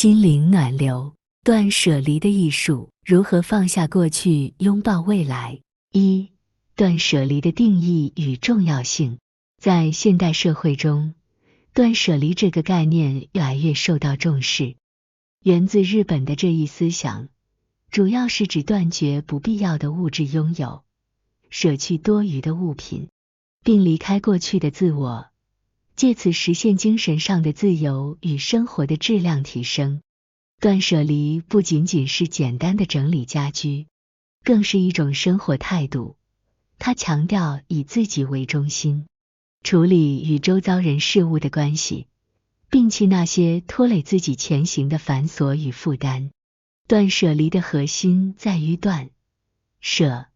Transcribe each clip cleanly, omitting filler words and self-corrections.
心灵暖流，断舍离的艺术，如何放下过去，拥抱未来？一、断舍离的定义与重要性。在现代社会中，断舍离这个概念越来越受到重视。源自日本的这一思想，主要是指断绝不必要的物质拥有，舍去多余的物品，并离开过去的自我，借此实现精神上的自由与生活的质量提升。断舍离不仅仅是简单的整理家居，更是一种生活态度。它强调以自己为中心，处理与周遭人事物的关系，摒弃那些拖累自己前行的繁琐与负担。断舍离的核心在于断、舍、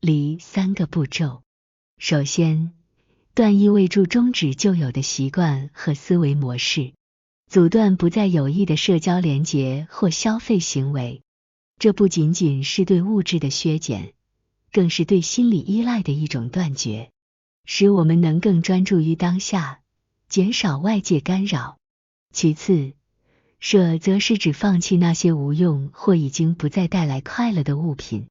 离三个步骤。首先，断意味着终止旧有的习惯和思维模式，阻断不再有益的社交连结或消费行为。这不仅仅是对物质的削减，更是对心理依赖的一种断绝，使我们能更专注于当下，减少外界干扰。其次，舍则是指放弃那些无用或已经不再带来快乐的物品。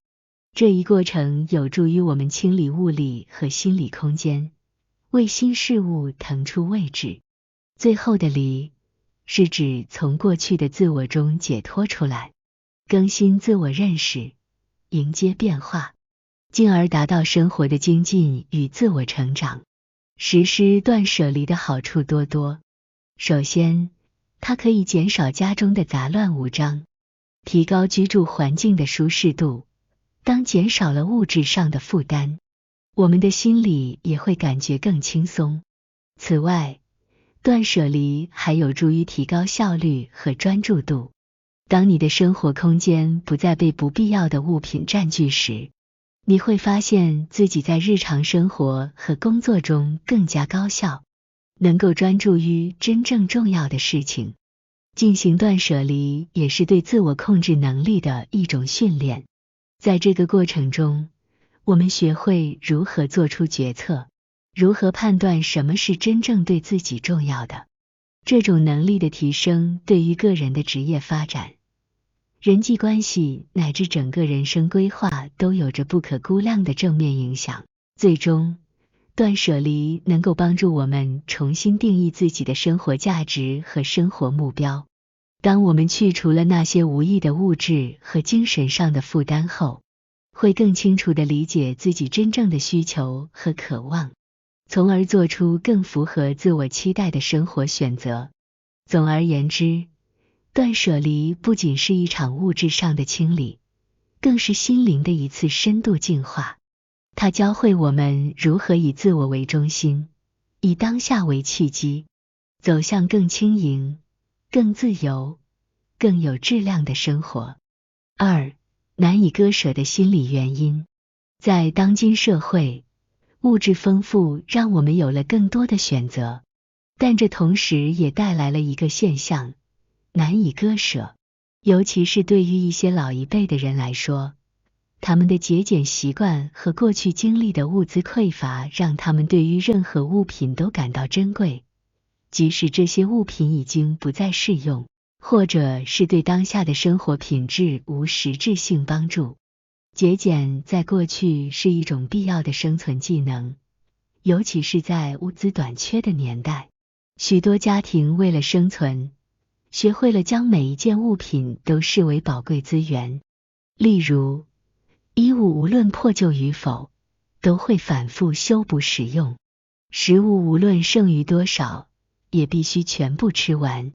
这一过程有助于我们清理物理和心理空间，为新事物腾出位置。最后的离，是指从过去的自我中解脱出来，更新自我认识，迎接变化，进而达到生活的精进与自我成长。实施断舍离的好处多多。首先，它可以减少家中的杂乱无章，提高居住环境的舒适度。当减少了物质上的负担，我们的心里也会感觉更轻松。此外，断舍离还有助于提高效率和专注度。当你的生活空间不再被不必要的物品占据时，你会发现自己在日常生活和工作中更加高效，能够专注于真正重要的事情。进行断舍离也是对自我控制能力的一种训练。在这个过程中，我们学会如何做出决策，如何判断什么是真正对自己重要的。这种能力的提升对于个人的职业发展、人际关系乃至整个人生规划都有着不可估量的正面影响。最终，断舍离能够帮助我们重新定义自己的生活价值和生活目标。当我们去除了那些无益的物质和精神上的负担后，会更清楚地理解自己真正的需求和渴望，从而做出更符合自我期待的生活选择。总而言之，断舍离不仅是一场物质上的清理，更是心灵的一次深度净化。它教会我们如何以自我为中心，以当下为契机，走向更轻盈、更自由、更有质量的生活。二、难以割舍的心理原因。在当今社会，物质丰富让我们有了更多的选择，但这同时也带来了一个现象，难以割舍。尤其是对于一些老一辈的人来说，他们的节俭习惯和过去经历的物资匮乏，让他们对于任何物品都感到珍贵，即使这些物品已经不再适用，或者是对当下的生活品质无实质性帮助。节俭在过去是一种必要的生存技能，尤其是在物资短缺的年代，许多家庭为了生存，学会了将每一件物品都视为宝贵资源。例如，衣物无论破旧与否，都会反复修补使用；食物无论剩余多少，也必须全部吃完。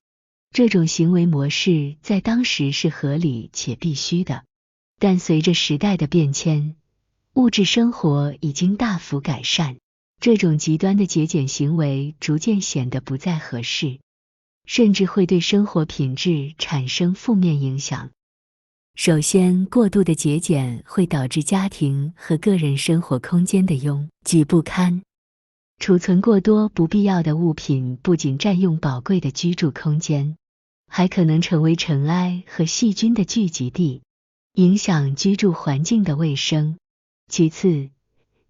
这种行为模式在当时是合理且必须的，但随着时代的变迁，物质生活已经大幅改善，这种极端的节俭行为逐渐显得不再合适，甚至会对生活品质产生负面影响。首先，过度的节俭会导致家庭和个人生活空间的拥挤不堪。储存过多不必要的物品不仅占用宝贵的居住空间，还可能成为尘埃和细菌的聚集地，影响居住环境的卫生。其次，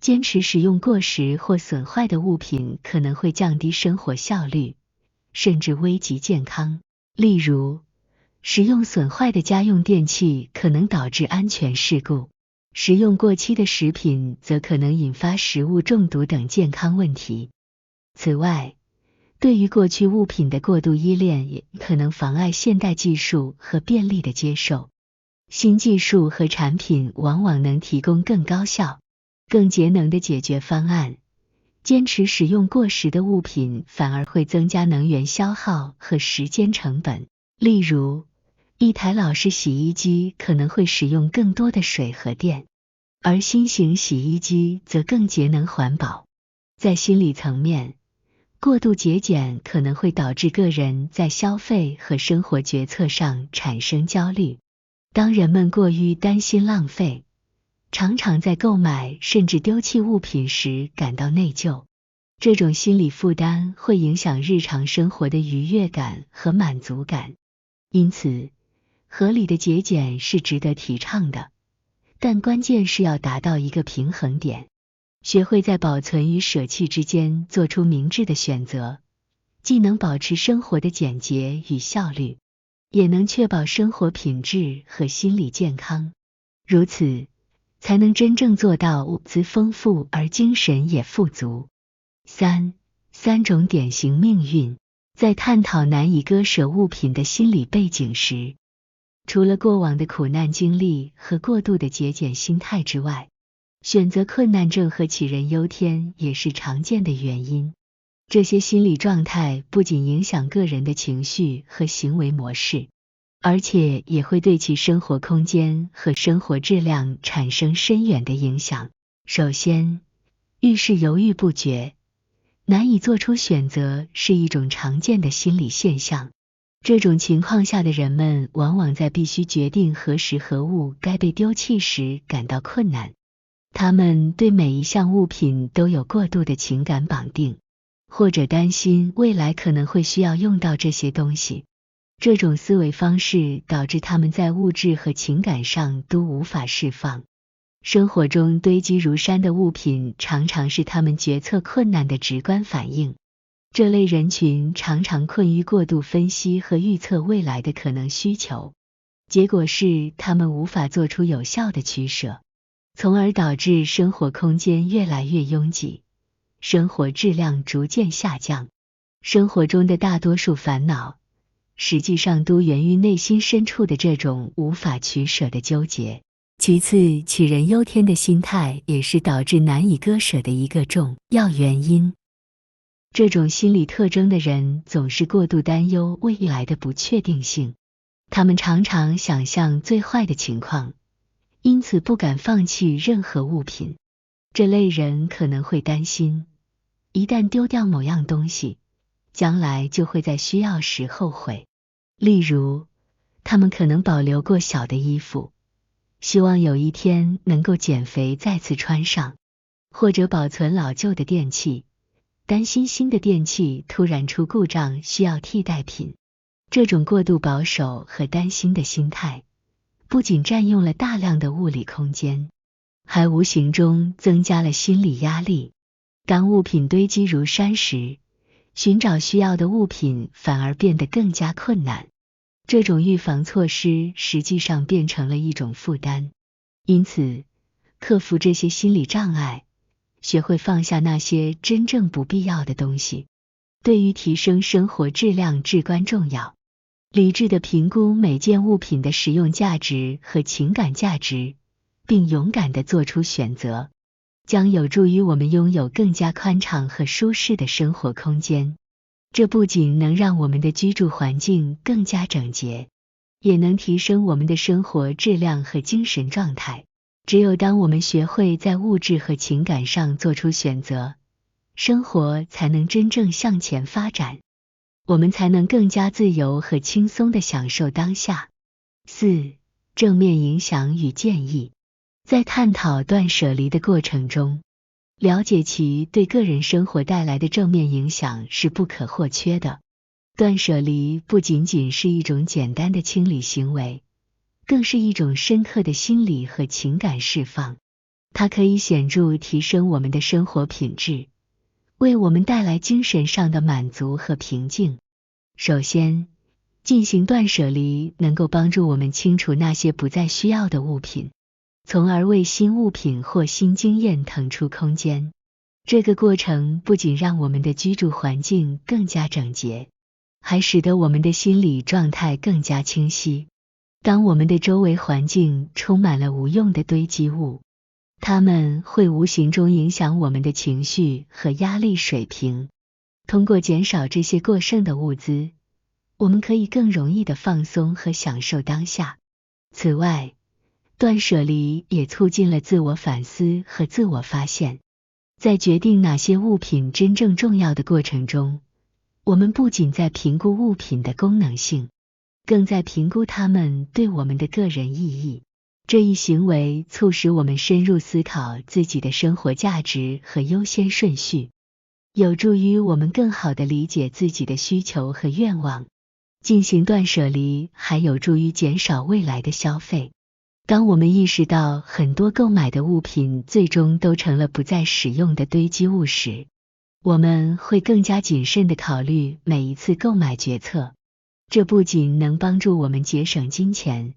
坚持使用过时或损坏的物品可能会降低生活效率，甚至危及健康。例如，使用损坏的家用电器可能导致安全事故，食用过期的食品则可能引发食物中毒等健康问题。此外，对于过去物品的过度依恋也可能妨碍现代技术和便利的接受。新技术和产品往往能提供更高效、更节能的解决方案，坚持使用过时的物品反而会增加能源消耗和时间成本。例如，一台老式洗衣机可能会使用更多的水和电，而新型洗衣机则更节能环保。在心理层面，过度节俭可能会导致个人在消费和生活决策上产生焦虑。当人们过于担心浪费，常常在购买甚至丢弃物品时感到内疚，这种心理负担会影响日常生活的愉悦感和满足感。因此，合理的节俭是值得提倡的，但关键是要达到一个平衡点，学会在保存与舍弃之间做出明智的选择，既能保持生活的简洁与效率，也能确保生活品质和心理健康，如此才能真正做到物资丰富而精神也富足。三种典型命运。在探讨难以割舍物品的心理背景时，除了过往的苦难经历和过度的节俭心态之外，选择困难症和杞人忧天也是常见的原因。这些心理状态不仅影响个人的情绪和行为模式，而且也会对其生活空间和生活质量产生深远的影响。首先，遇事犹豫不决，难以做出选择是一种常见的心理现象。这种情况下的人们往往在必须决定何时何物该被丢弃时感到困难。他们对每一项物品都有过度的情感绑定，或者担心未来可能会需要用到这些东西。这种思维方式导致他们在物质和情感上都无法释放。生活中堆积如山的物品常常是他们决策困难的直观反应。这类人群常常困于过度分析和预测未来的可能需求，结果是他们无法做出有效的取舍，从而导致生活空间越来越拥挤，生活质量逐渐下降。生活中的大多数烦恼，实际上都源于内心深处的这种无法取舍的纠结。其次，杞人忧天的心态也是导致难以割舍的一个重要原因。这种心理特征的人总是过度担忧未来的不确定性，他们常常想象最坏的情况，因此不敢放弃任何物品。这类人可能会担心，一旦丢掉某样东西，将来就会在需要时后悔。例如，他们可能保留过小的衣服，希望有一天能够减肥再次穿上，或者保存老旧的电器，担心新的电器突然出故障需要替代品。这种过度保守和担心的心态，不仅占用了大量的物理空间，还无形中增加了心理压力。当物品堆积如山时，寻找需要的物品反而变得更加困难。这种预防措施实际上变成了一种负担。因此，克服这些心理障碍，学会放下那些真正不必要的东西，对于提升生活质量至关重要。理智地评估每件物品的实用价值和情感价值，并勇敢地做出选择，将有助于我们拥有更加宽敞和舒适的生活空间。这不仅能让我们的居住环境更加整洁，也能提升我们的生活质量和精神状态。只有当我们学会在物质和情感上做出选择，生活才能真正向前发展，我们才能更加自由和轻松地享受当下。正面影响与建议。在探讨断舍离的过程中，了解其对个人生活带来的正面影响是不可或缺的。断舍离不仅仅是一种简单的清理行为，更是一种深刻的心理和情感释放。它可以显著提升我们的生活品质，为我们带来精神上的满足和平静。首先，进行断舍离能够帮助我们清除那些不再需要的物品，从而为新物品或新经验腾出空间。这个过程不仅让我们的居住环境更加整洁，还使得我们的心理状态更加清晰。当我们的周围环境充满了无用的堆积物，它们会无形中影响我们的情绪和压力水平。通过减少这些过剩的物资，我们可以更容易地放松和享受当下。此外，断舍离也促进了自我反思和自我发现。在决定哪些物品真正重要的过程中，我们不仅在评估物品的功能性，更在评估它们对我们的个人意义。这一行为促使我们深入思考自己的生活价值和优先顺序，有助于我们更好地理解自己的需求和愿望。进行断舍离还有助于减少未来的消费。当我们意识到很多购买的物品最终都成了不再使用的堆积物时，我们会更加谨慎地考虑每一次购买决策。这不仅能帮助我们节省金钱，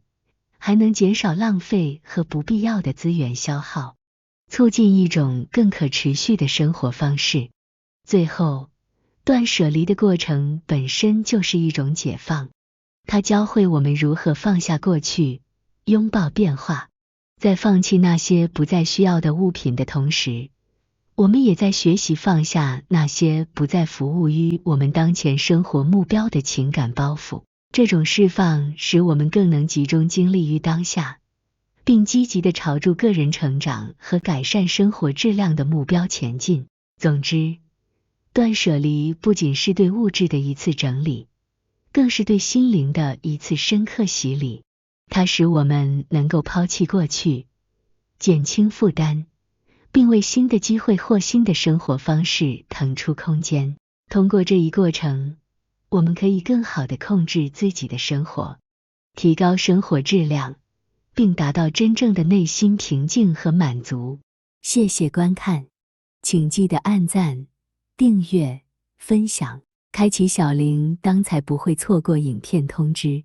还能减少浪费和不必要的资源消耗，促进一种更可持续的生活方式。最后，断舍离的过程本身就是一种解放，它教会我们如何放下过去，拥抱变化。在放弃那些不再需要的物品的同时，我们也在学习放下那些不再服务于我们当前生活目标的情感包袱。这种释放使我们更能集中精力于当下，并积极地朝着个人成长和改善生活质量的目标前进。总之，断舍离不仅是对物质的一次整理，更是对心灵的一次深刻洗礼。它使我们能够抛弃过去，减轻负担，并为新的机会或新的生活方式腾出空间。通过这一过程，我们可以更好地控制自己的生活，提高生活质量，并达到真正的内心平静和满足。谢谢观看，请记得按赞、订阅、分享，开启小铃铛才不会错过影片通知。